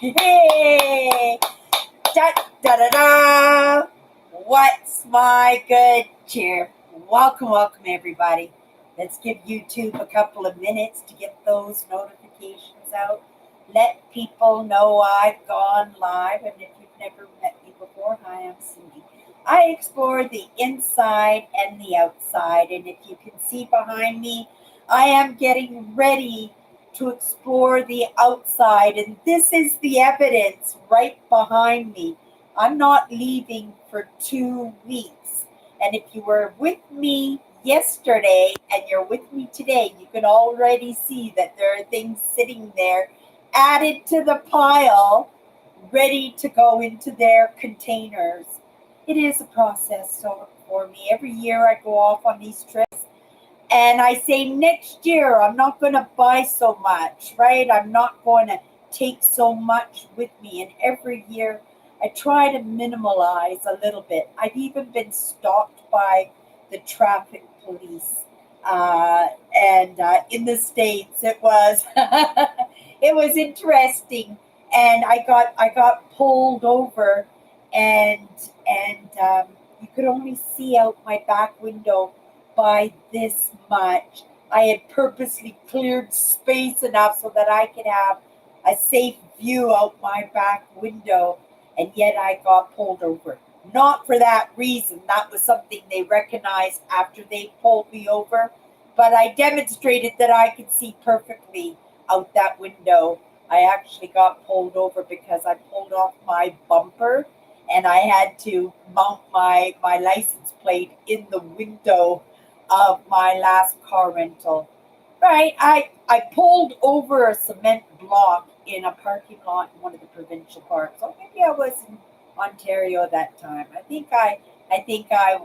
Hey! Da da da da! What's my good cheer? Welcome, everybody. Let's give YouTube a couple of minutes to get those notifications out. Let people know I've gone live. And if you've never met me before, hi, I'm Cindy. I explore the inside and the outside. And if you can see behind me, I am getting ready to explore the outside. And this is the evidence right behind me. I'm not leaving for 2 weeks. And if you were with me yesterday and you're with me today, you can already see that there are things sitting there added to the pile, ready to go into their containers. It is a process for me. Every year I go off on these trips and I say next year I'm not going to buy so much, right? I'm not going to take so much with me. And every year I try to minimalize a little bit. I've even been stopped by the traffic police. And in the States, it was it was interesting. And I got pulled over, and and you could only see out my back window by this much. I had purposely cleared space enough so that I could have a safe view out my back window, and yet I got pulled over. Not for that reason. That was something they recognized after they pulled me over, but I demonstrated that I could see perfectly out that window. I actually got pulled over because I pulled off my bumper and I had to mount my license plate in the window of my last car rental. Right, I pulled over a cement block in a parking lot in one of the provincial parks. So maybe I was in Ontario that time. I think I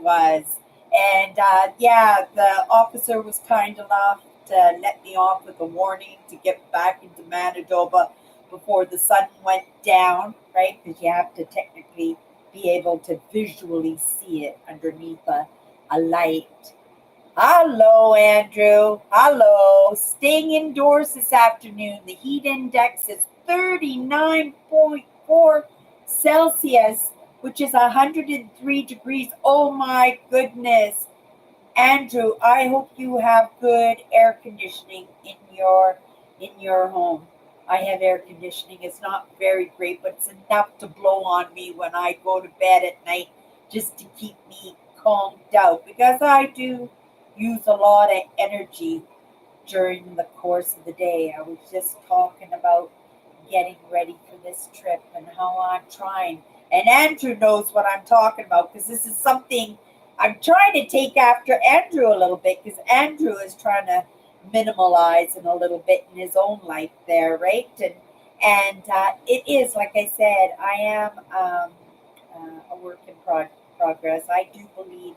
was. And yeah, the officer was kind enough to let me off with a warning to get back into Manitoba before the sun went down, right? Because you have to technically be able to visually see it underneath a light. Hello, Andrew. Hello. Staying indoors this afternoon. The heat index is 39.4 Celsius, which is 103 degrees. Oh my goodness. Andrew, I hope you have good air conditioning in your home. I have air conditioning. It's not very great, but it's enough to blow on me when I go to bed at night just to keep me calmed out because I do use a lot of energy during the course of the day. I was just talking about getting ready for this trip and how I'm trying. And Andrew knows what I'm talking about because this is something I'm trying to take after Andrew a little bit because Andrew is trying to minimalize in a little bit in his own life there, right? And it is like I said, I am a work in progress. I do believe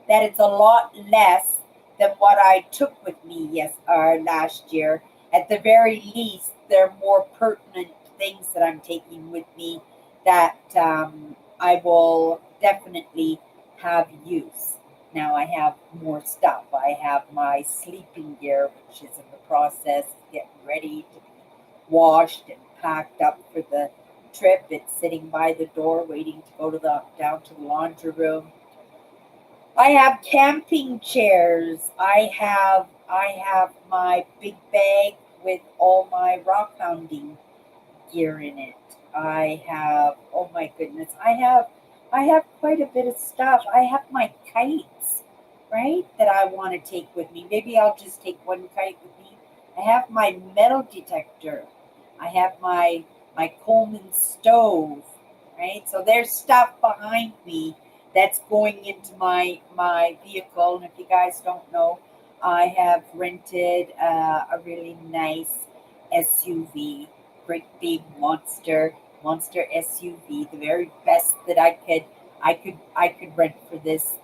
that it's a lot less than what I took with me last year. At the very least, they're more pertinent things that I'm taking with me that I will definitely have use. Now I have more stuff. I have my sleeping gear, which is in the process of getting ready to be washed and packed up for the trip. It's sitting by the door waiting to go to the down to the laundry room. I have camping chairs. I have my big bag with all my rock pounding gear in it. I have, oh my goodness, I have quite a bit of stuff. I have my kites, right? That I want to take with me. Maybe I'll just take one kite with me. I have my metal detector. I have my Coleman stove, right? So there's stuff behind me that's going into my vehicle. And if you guys don't know, I have rented a really nice SUV, great big monster SUV, the very best that I could rent for this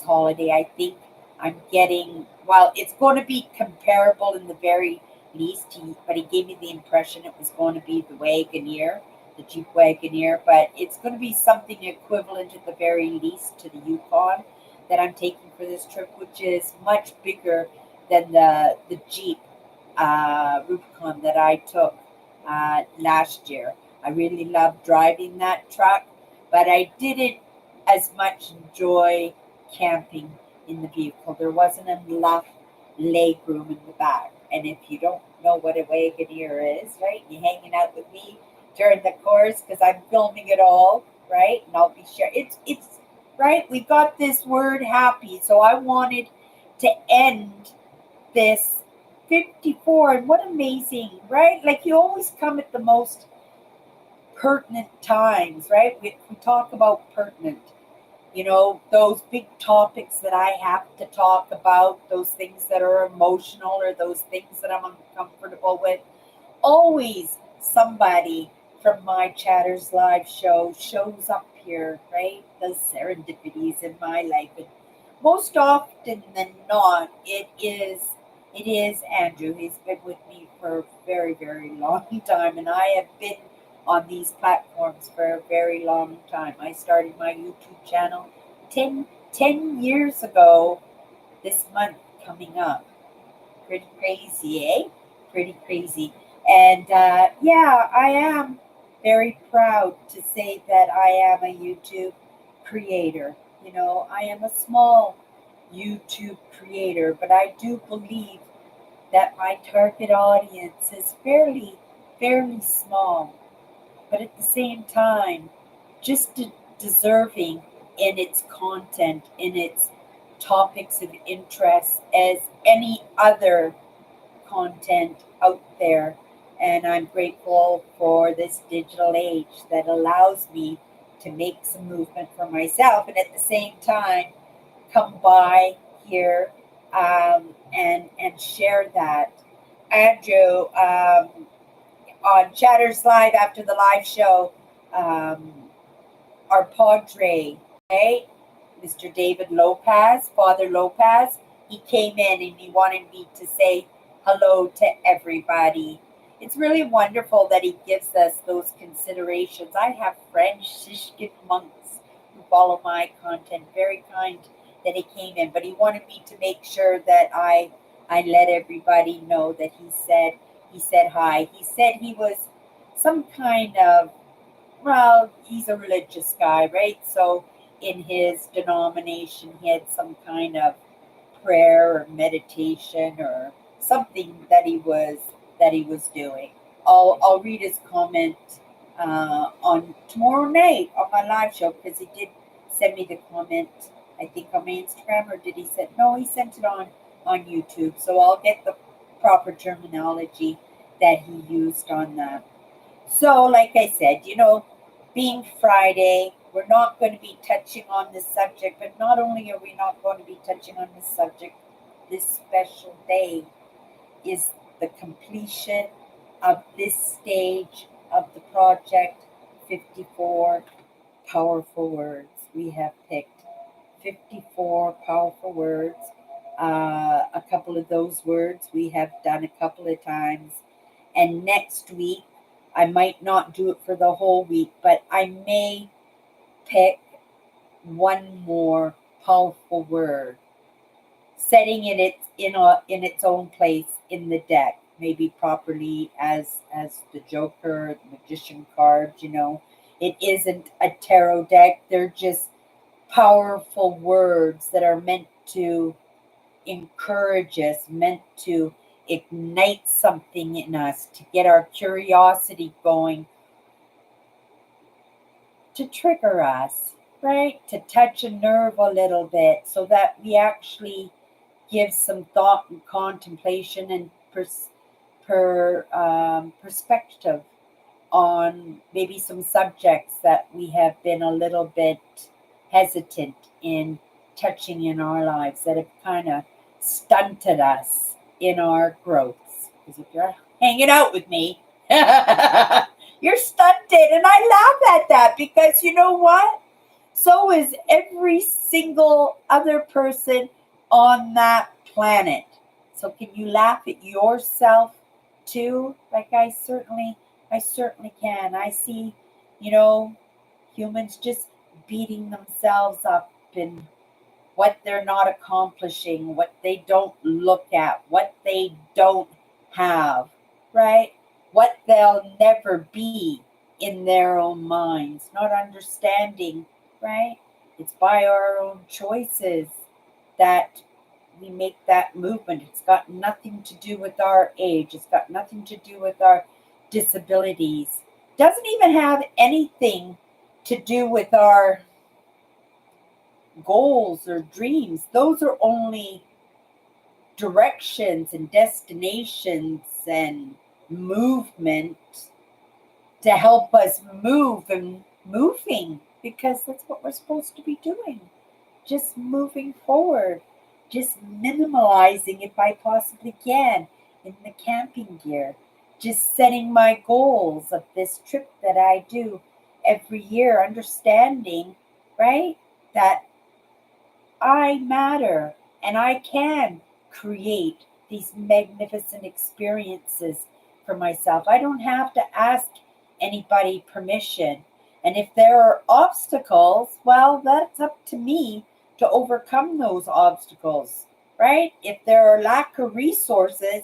holiday. I think I'm getting, well, it's going to be comparable in the very least. But he gave me the impression it was going to be the Wagoneer, the Jeep Wagoneer, but it's going to be something equivalent at the very least to the Yukon that I'm taking for this trip, which is much bigger than the Jeep Rubicon that I took last year. I really love driving that truck, but I didn't as much enjoy camping in the vehicle. There wasn't enough leg room in the back. And if you don't know what a Wagoneer is, right, you're hanging out with me during the course because I'm filming it all, right? And I'll be sure it's right. We got this word happy, so I wanted to end this 54, and what amazing, right? Like you always come at the most pertinent times, right? We talk about pertinent, those big topics that I have to talk about, those things that are emotional or those things that I'm uncomfortable with. Always somebody from my Chatters Live show shows up here, right? The serendipities in my life. And most often than not, it is Andrew. He's been with me for a very, very long time, and I have been on these platforms for a very long time. I started my YouTube channel 10 years ago this month coming up. Pretty crazy, eh? Pretty crazy. And yeah, I am very proud to say that I am a YouTube creator. I am a small YouTube creator, but I do believe that my target audience is fairly small, but at the same time, just deserving in its content, in its topics of interest as any other content out there. And I'm grateful for this digital age that allows me to make some movement for myself and at the same time come by here and share that. Andrew, on Chatters Live after the live show, um, our Padre, right? Mr. David Lopez, Father Lopez, he came in and he wanted me to say hello to everybody. It's really wonderful that he gives us those considerations. I have Franciscan monks who follow my content, very kind that he came in, but he wanted me to make sure that I let everybody know that he said hi. He said he was some kind of, well, he's a religious guy, right? So in his denomination, he had some kind of prayer or meditation or something that he was doing. I'll read his comment on tomorrow night on my live show because he did send me the comment. I think on my Instagram, or did he send? No, he sent it on YouTube. So I'll get the proper terminology that he used on that. So, like I said, being Friday, we're not going to be touching on this subject, but not only are we not going to be touching on this subject, this special day is the completion of this stage of the project 54 powerful words. We have picked 54 powerful words. A couple of those words we have done a couple of times. And next week, I might not do it for the whole week, but I may pick one more powerful word, setting it in its own place in the deck, maybe properly as the Joker, the Magician cards. It isn't a tarot deck. They're just powerful words that are meant to encourage us, meant to ignite something in us, to get our curiosity going, to trigger us, right? To touch a nerve a little bit so that we actually give some thought and contemplation and perspective on maybe some subjects that we have been a little bit hesitant in touching in our lives that have kind of stunted us in our growths. Because if you're hanging out with me, you're stunted. And I laugh at that because you know what? So is every single other person on that planet. So can you laugh at yourself too? Like I certainly can. I see, you know, humans just beating themselves up in what they're not accomplishing, what they don't look at, what they don't have, right? What they'll never be in their own minds, not understanding, right? It's by our own choices that we make that movement. It's got nothing to do with our age, it's got nothing to do with our disabilities. Doesn't even have anything to do with our goals or dreams. Those are only directions and destinations and movement to help us move and moving, because that's what we're supposed to be doing. Just moving forward, just minimalizing if I possibly can in the camping gear, just setting my goals of this trip that I do every year, understanding, right, that I matter and I can create these magnificent experiences for myself. I don't have to ask anybody permission. And if there are obstacles, well, that's up to me to overcome those obstacles, right? If there are lack of resources,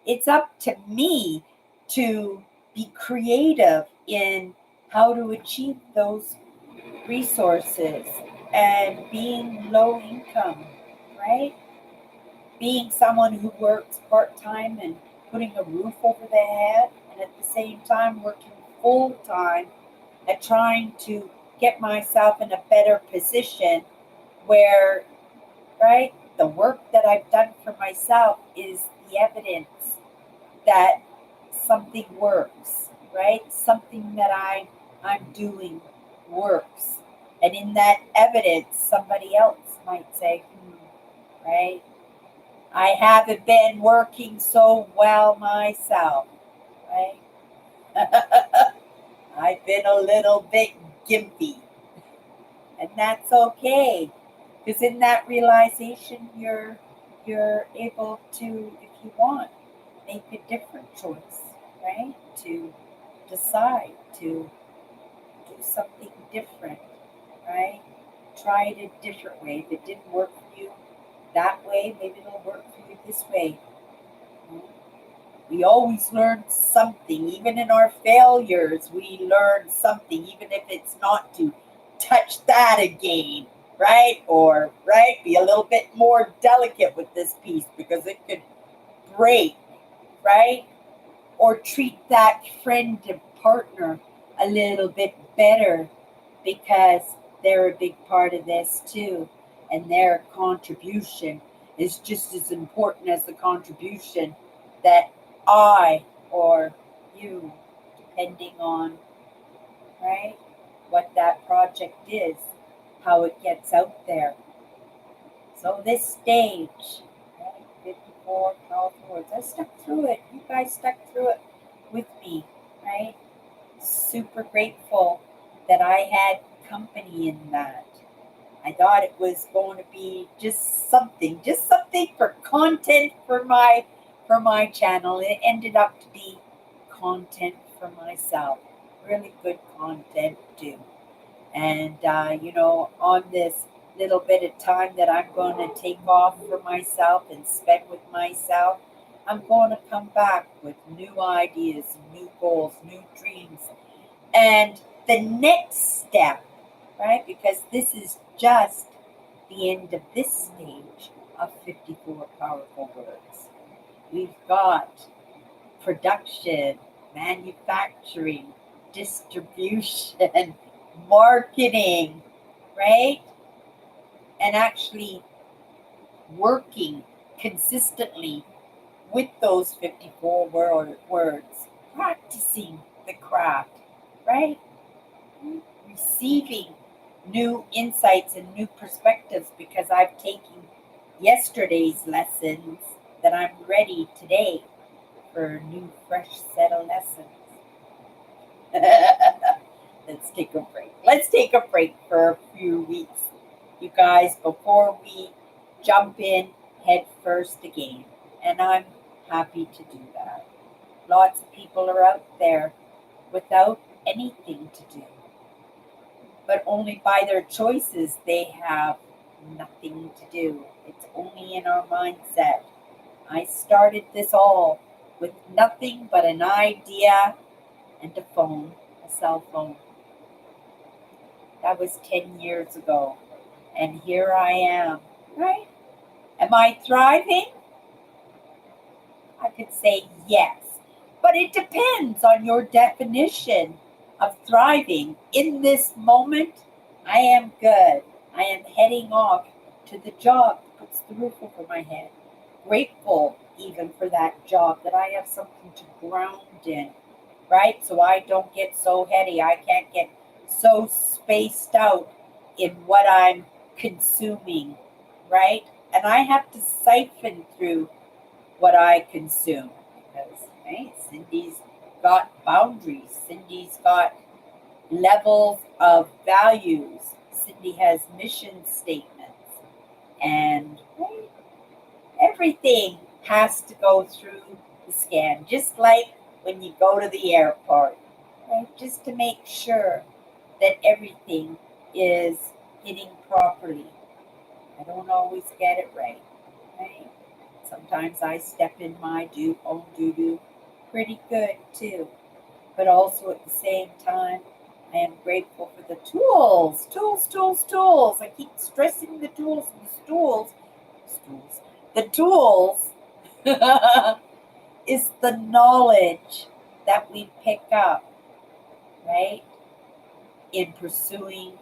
it's up to me to be creative in how to achieve those resources. And being low income, right? Being someone who works part time and putting a roof over their head, and at the same time working full time at trying to get myself in a better position where, right, the work that I've done for myself is the evidence that something works, right? Something that I'm doing works. And in that evidence, somebody else might say, right? I haven't been working so well myself, right? I've been a little bit gimpy. And that's okay. Because in that realization you're able to, if you want, make a different choice, right? To decide to do something different, right? Try it a different way. If it didn't work for you that way, maybe it'll work for you this way. We always learn something, even in our failures, we learn something, even if it's not to touch that again, right? Or, right, be a little bit more delicate with this piece because it could break, right? Or treat that friend and partner a little bit better because they're a big part of this too. And their contribution is just as important as the contribution that I or you, depending on, right, what that project is, how it gets out there. So this stage, right, 54 powerful words, I stuck through it. You guys stuck through it with me, right? Super grateful that I had company in that. I thought it was going to be just something for content for my channel. It ended up to be content for myself. Really good content too. And on this little bit of time that I'm going to take off for myself and spend with myself, I'm going to come back with new ideas, new goals, new dreams, and the next step, right? Because this is just the end of this stage of 54 powerful words. We've got production, manufacturing, distribution, marketing, right? And actually working consistently with those 54 words, practicing the craft, right? Receiving new insights and new perspectives because I've taken yesterday's lessons that I'm ready today for a new, fresh set of lessons. Let's take a break. Let's take a break for a few weeks, you guys, before we jump in head first again. And I'm happy to do that. Lots of people are out there without anything to do, but only by their choices they have nothing to do. It's only in our mindset. I started this all with nothing but an idea and a phone, a cell phone. That was 10 years ago. And here I am, right? Am I thriving? I could say yes. But it depends on your definition of thriving. In this moment, I am good. I am heading off to the job that puts the roof over my head. Grateful even for that job, that I have something to ground in, right? So I don't get so heady. I can't get so spaced out in what I'm consuming, right? And I have to siphon through what I consume because, right, Cindy's got boundaries. Cindy's got levels of values. Cindy has mission statements. And right, everything has to go through the scan, just like when you go to the airport, right? Just to make sure that everything is hitting properly. I don't always get it right, right? Sometimes I step in my own doo-doo pretty good too. But also at the same time, I am grateful for the tools. Tools, tools, tools. I keep stressing the tools and the stools. Stools. The tools is the knowledge that we pick up, right? In pursuing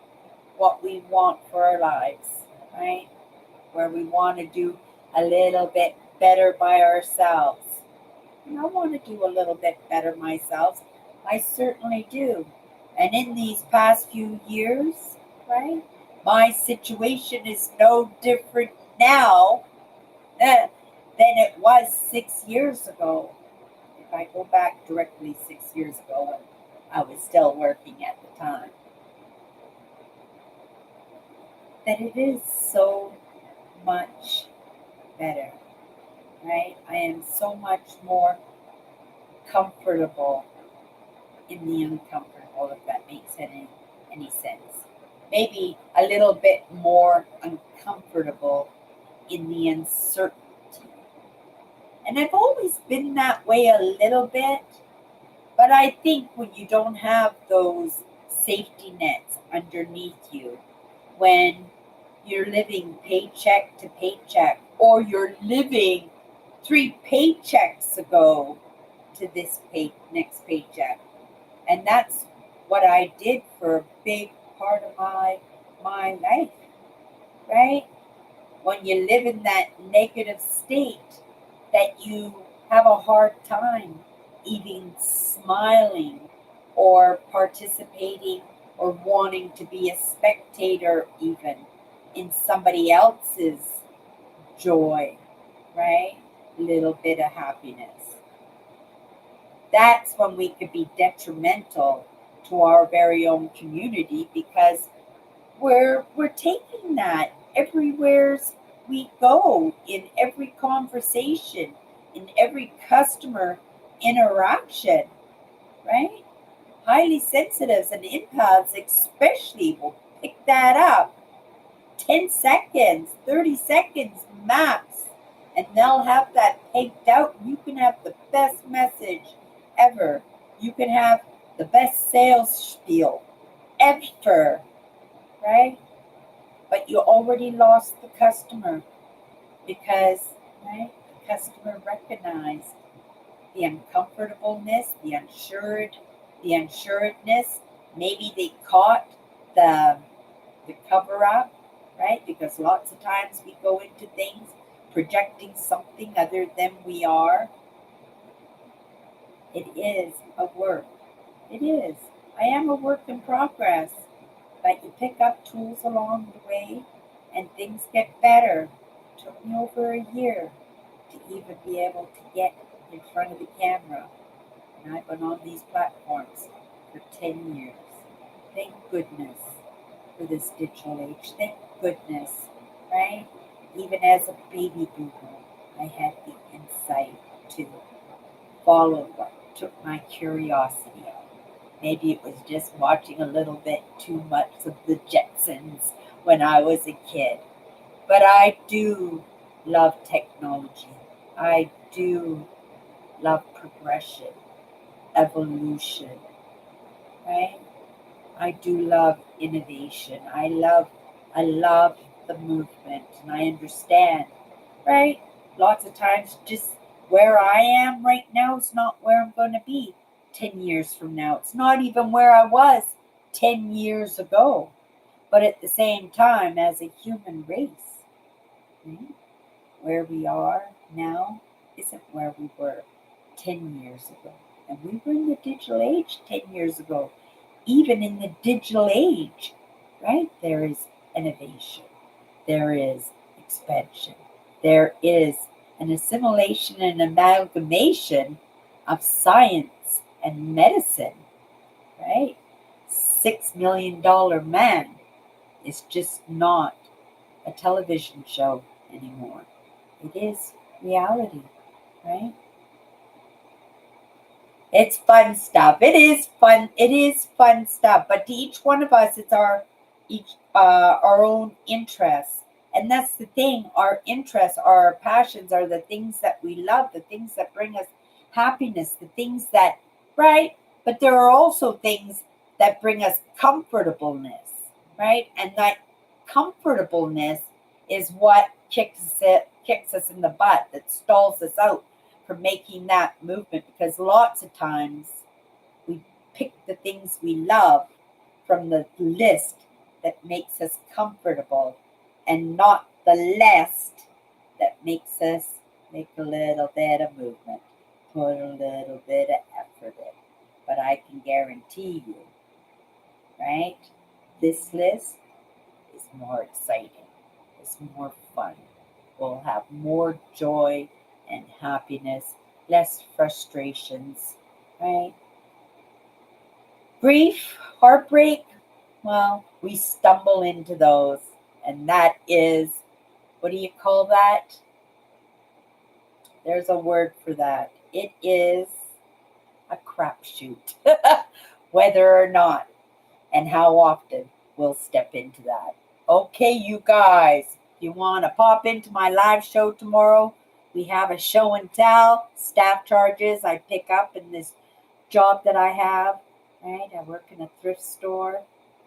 what we want for our lives, right? Where we want to do a little bit better by ourselves. And I want to do a little bit better myself. I certainly do. And in these past few years, right, my situation is no different now than it was 6 years ago. If I go back directly 6 years ago when I was still working at the time, that it is so much better, right? I am so much more comfortable in the uncomfortable, if that makes any sense. Maybe a little bit more uncomfortable in the uncertainty. And I've always been that way a little bit, but I think when you don't have those safety nets underneath you, when you're living paycheck to paycheck, or you're living 3 paychecks ago to this next paycheck. And that's what I did for a big part of my life, right? When you live in that negative state, that you have a hard time even smiling or participating or wanting to be a spectator even in somebody else's joy, right? Little bit of happiness. That's when we could be detrimental to our very own community because we're taking that everywhere we go, in every conversation, in every customer interaction, right? Highly sensitives and empaths especially will pick that up. 10 seconds, 30 seconds max, and they'll have that pegged out. You can have the best message ever. You can have the best sales spiel ever, right? But you already lost the customer because, right, the customer recognized the uncomfortableness, the unsuredness. Maybe they caught the cover up, right? Because lots of times we go into things projecting something other than we are. It is a work. It is. I am a work in progress. But you pick up tools along the way and things get better. It took me over a year to even be able to get in front of the camera. And I've been on these platforms for 10 years. Thank goodness for this digital age. Thank goodness, right? Even as a baby boomer, I had the insight to follow what took my curiosity out. Maybe it was just watching a little bit too much of the Jetsons when I was a kid. But I do love technology. I do love progression, evolution, right? I do love innovation. I love the movement, and I understand, right? Lots of times just where I am right now is not where I'm going to be 10 years from now. It's not even where I was 10 years ago. But at the same time, as a human race, right, where we are now isn't where we were 10 years ago. And we were in the digital age 10 years ago. Even in the digital age, right, there is innovation, there is expansion, there is an assimilation and amalgamation of science and medicine, right? $6 million man is just not a television show anymore. It is reality, right? It's fun stuff. It is fun. It is fun stuff. But to each one of us, it's our own interests, and that's the thing. Our interests, our passions, are the things that we love, the things that bring us happiness, the things that, right. But there are also things that bring us comfortableness, right? And that comfortableness is what kicks us in the butt, that stalls us out from making that movement, because lots of times we pick the things we love from the list that makes us comfortable and not the list that makes us make a little bit of movement, put a little bit of effort in. But I can guarantee you, right, this list is more exciting, it's more fun. We'll have more joy and happiness, less frustrations, right? Grief, heartbreak, well, we stumble into those. And that is, what do you call that? There's a word for that. It is a crapshoot, whether or not and how often we'll step into that. Okay, you guys, if you want to pop into my live show tomorrow, we have a show and tell, staff charges I pick up in this job that I have, right? I work in a thrift store.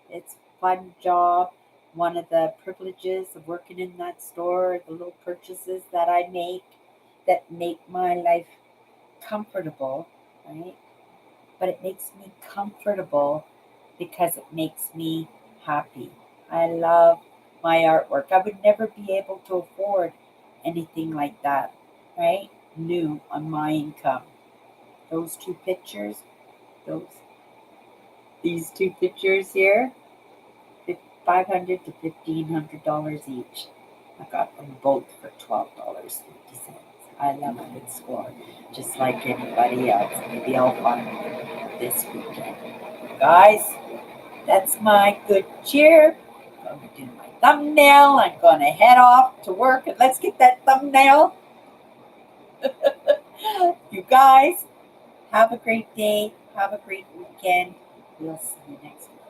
It's a fun job. One of the privileges of working in that store, the little purchases that I make that make my life comfortable, right? But it makes me comfortable because it makes me happy. I love my artwork. I would never be able to afford anything like that, right? New on my income. Those two pictures, those these two pictures here, $500 to $1,500 each. I got them both for $12.50. I love a good score, just like anybody else. Maybe I'll find one this weekend. Guys, that's my good cheer. I'm going to do my thumbnail. I'm going to head off to work, and let's get that thumbnail. You guys, have a great day. Have a great weekend. We'll see you next week.